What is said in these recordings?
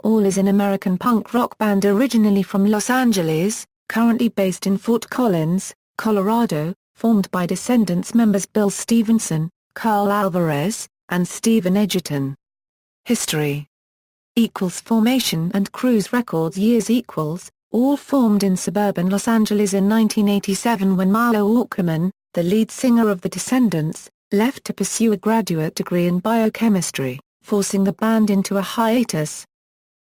All is an American punk rock band originally from Los Angeles, currently based in Fort Collins, Colorado, formed by Descendents members Bill Stevenson, Karl Alvarez, and Stephen Egerton. History Formation and Cruise Records years all formed in suburban Los Angeles in 1987 when Milo Aukerman, the lead singer of the Descendents, left to pursue a graduate degree in biochemistry, forcing the band into a hiatus.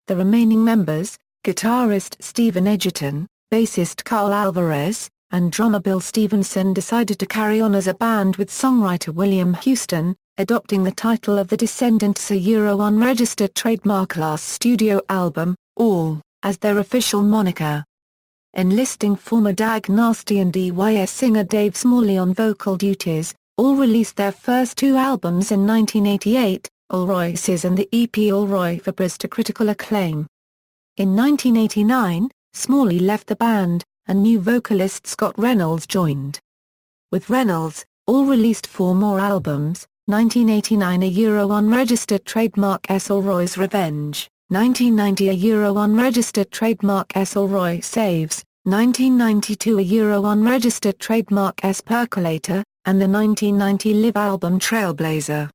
The remaining members, guitarist Stephen Egerton, bassist Karl Alvarez, and drummer Bill Stevenson decided to carry on as a band with songwriter William Houston, adopting the title of the Descendents unregistered trademark last studio album, All, as their official moniker. Enlisting former Dag Nasty and DYS singer Dave Smalley on vocal duties, All released their first two albums in 1988, All Royces and the EP All Roy Fabris to critical acclaim. In 1989, Smalley left the band, and new vocalist Scott Reynolds joined. With Reynolds, All released four more albums, 1989 unregistered trademark S. All Roy's Revenge, 1990 unregistered trademark S. All Roy Saves, 1992 unregistered trademark S. Percolator, and the 1990 live album Trailblazer.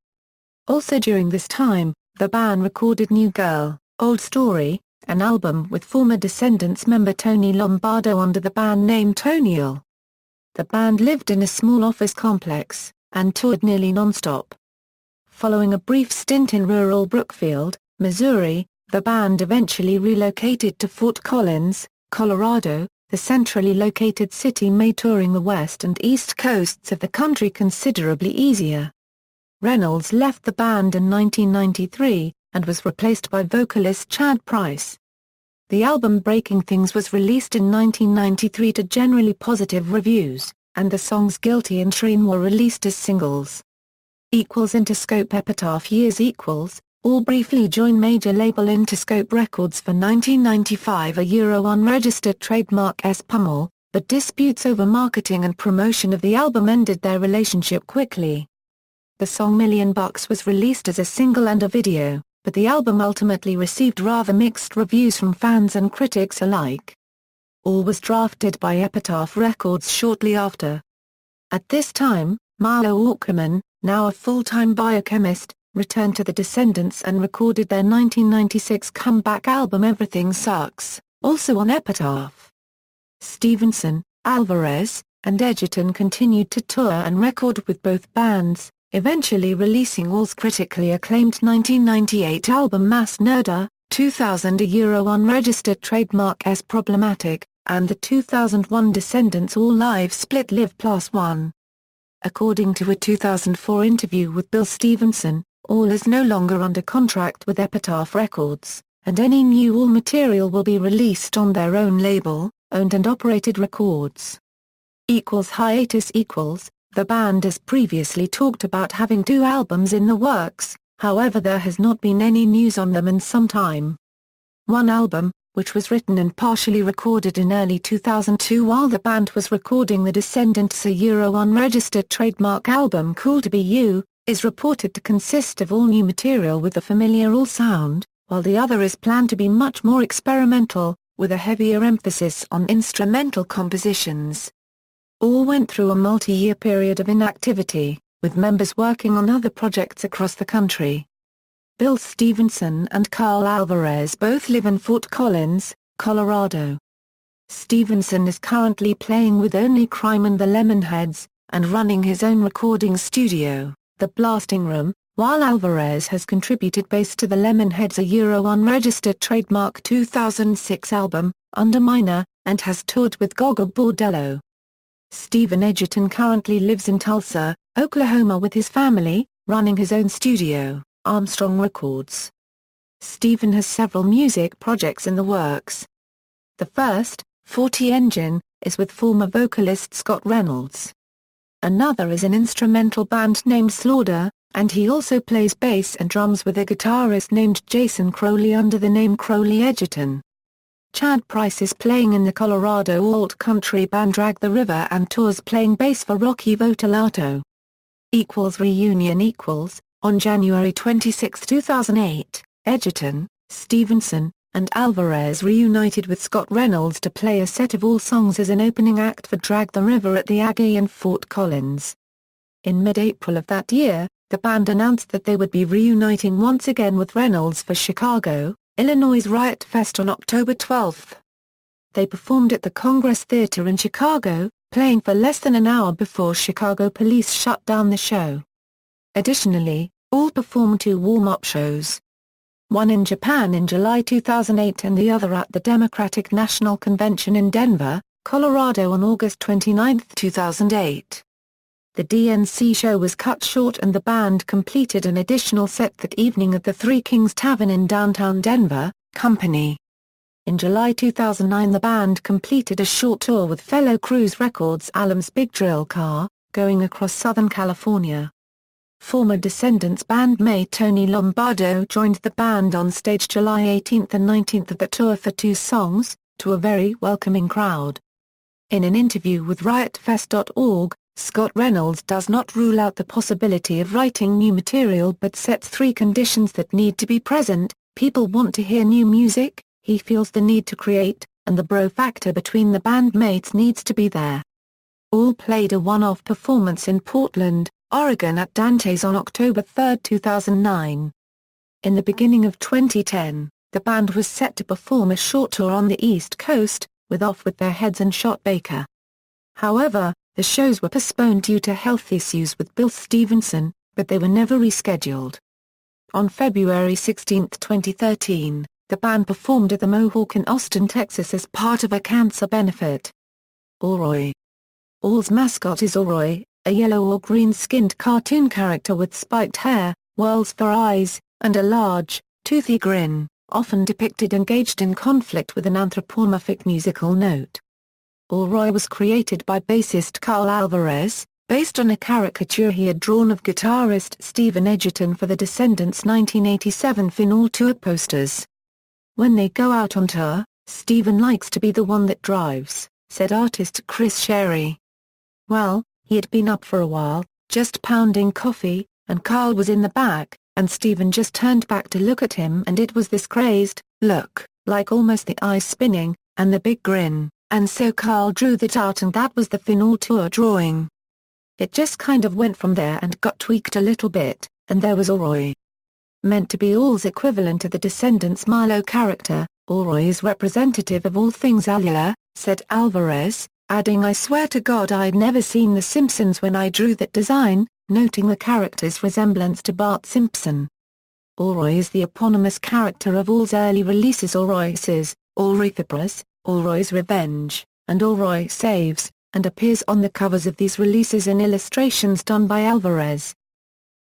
Also during this time, the band recorded New Girl, Old Story, an album with former Descendents member Tony Lombardo under the band name Tonyal. The band lived in a small office complex, and toured nearly non-stop. Following a brief stint in rural Brookfield, Missouri, the band eventually relocated to Fort Collins, Colorado. The centrally located city made touring the west and east coasts of the country considerably easier. Reynolds left the band in 1993, and was replaced by vocalist Chad Price. The album Breaking Things was released in 1993 to generally positive reviews, and the songs Guilty and Shrine were released as singles. Interscope Epitaph years All briefly joined major label Interscope Records for 1995 unregistered trademark S. Pummel, but disputes over marketing and promotion of the album ended their relationship quickly. The song $1 Million was released as a single and a video, but the album ultimately received rather mixed reviews from fans and critics alike. All was drafted by Epitaph Records shortly after. At this time, Milo Aukerman, now a full-time biochemist, returned to the Descendents and recorded their 1996 comeback album Everything Sucks, also on Epitaph. Stevenson, Alvarez, and Egerton continued to tour and record with both bands, eventually releasing All's critically acclaimed 1998 album Mass Murder, 2000 unregistered trademark S. Problematic, and the 2001 Descendents All Live split Live Plus One. According to a 2004 interview with Bill Stevenson, All is no longer under contract with Epitaph Records, and any new All material will be released on their own label, Owned and Operated Records. Hiatus The band has previously talked about having two albums in the works, however there has not been any news on them in some time. One album, which was written and partially recorded in early 2002 while the band was recording the Descendents unregistered trademark album Cool to Be You, is reported to consist of all new material with the familiar All sound, while the other is planned to be much more experimental, with a heavier emphasis on instrumental compositions. All went through a multi-year period of inactivity, with members working on other projects across the country. Bill Stevenson and Karl Alvarez both live in Fort Collins, Colorado. Stevenson is currently playing with Only Crime and the Lemonheads, and running his own recording studio, The Blasting Room, while Alvarez has contributed bass to the Lemonheads unregistered trademark 2006 album, Underminer, and has toured with Gogol Bordello. Stephen Egerton currently lives in Tulsa, Oklahoma with his family, running his own studio, Armstrong Records. Stephen has several music projects in the works. The first, 40 Engine, is with former vocalist Scott Reynolds. Another is an instrumental band named Slaughter, and he also plays bass and drums with a guitarist named Jason Crowley under the name Crowley Egerton. Chad Price is playing in the Colorado alt-country band Drag the River and tours playing bass for Rocky Votolato. Reunion On January 26, 2008, Egerton, Stevenson, and Alvarez reunited with Scott Reynolds to play a set of all songs as an opening act for Drag the River at the Aggie in Fort Collins. In mid-April of that year, the band announced that they would be reuniting once again with Reynolds for Chicago, Illinois' Riot Fest on October 12. They performed at the Congress Theater in Chicago, playing for less than an hour before Chicago police shut down the show. Additionally, all performed 2 warm-up shows. One in Japan in July 2008 and the other at the Democratic National Convention in Denver, Colorado on August 29, 2008. The DNC show was cut short and the band completed an additional set that evening at the Three Kings Tavern in downtown Denver, Company. In July 2009 the band completed a short tour with fellow Cruise Records alums Big Drill Car, going across Southern California. Former Descendents bandmate Tony Lombardo joined the band on stage July 18 and 19 of the tour for 2 songs, to a very welcoming crowd. In an interview with riotfest.org, Scott Reynolds does not rule out the possibility of writing new material but sets 3 conditions that need to be present: people want to hear new music, he feels the need to create, and the bro factor between the bandmates needs to be there. All played a one-off performance in Portland, Oregon at Dante's on October 3, 2009. In the beginning of 2010, the band was set to perform a short tour on the East Coast, with Off With Their Heads and Shot Baker. However, the shows were postponed due to health issues with Bill Stevenson, but they were never rescheduled. On February 16, 2013, the band performed at the Mohawk in Austin, Texas as part of a cancer benefit. Oroy. All's mascot is Oroy, a yellow or green-skinned cartoon character with spiked hair, whorls for eyes, and a large, toothy grin, often depicted engaged in conflict with an anthropomorphic musical note. Oroy was created by bassist Karl Alvarez, based on a caricature he had drawn of guitarist Stephen Egerton for the Descendents' 1987 Final Tour posters. "When they go out on tour, Stephen likes to be the one that drives," said artist Chris Sherry. "Well, he had been up for a while, just pounding coffee, and Karl was in the back, and Stephen just turned back to look at him and it was this crazed look, like almost the eyes spinning, and the big grin, and so Karl drew that out and that was the Final Tour drawing. It just kind of went from there and got tweaked a little bit, and there was Oroy. Meant to be All's equivalent to the Descendants' Milo character, Oroy is representative of all things allular," said Alvarez, adding, "I swear to God I'd never seen The Simpsons when I drew that design," noting the character's resemblance to Bart Simpson. Oroy is the eponymous character of All's early releases Oroy Says, Allroythebras, Oroy's Revenge, and Oroy Saves, and appears on the covers of these releases in illustrations done by Alvarez.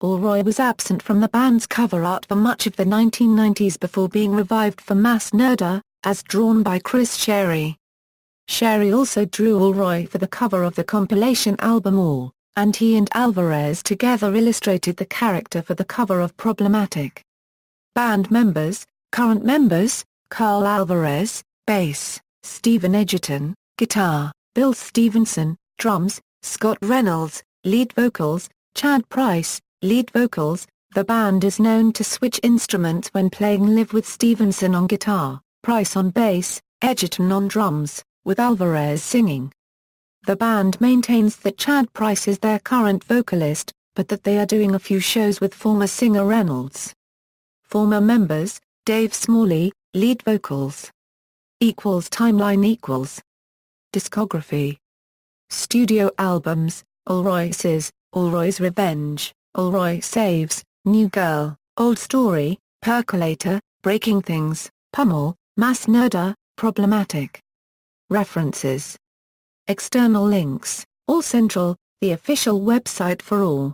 Oroy was absent from the band's cover art for much of the 1990s before being revived for Mass Murder, as drawn by Chris Sherry. Sherry also drew Oroy for the cover of the compilation album All, and he and Alvarez together illustrated the character for the cover of Problematic. Band members: current members, Karl Alvarez, bass, Stephen Egerton, guitar, Bill Stevenson, drums, Scott Reynolds, lead vocals, Chad Price, lead vocals. The band is known to switch instruments when playing live, with Stevenson on guitar, Price on bass, Egerton on drums, with Alvarez singing. The band maintains that Chad Price is their current vocalist, but that they are doing a few shows with former singer Reynolds. Former members: Dave Smalley, lead vocals. Timeline. Discography. Studio albums: Oroy Says, Oroy's Revenge, Oroy Saves, New Girl, Old Story, Percolator, Breaking Things, Pummel, Mass Murder, Problematic. References. External links: All Central, the official website for All.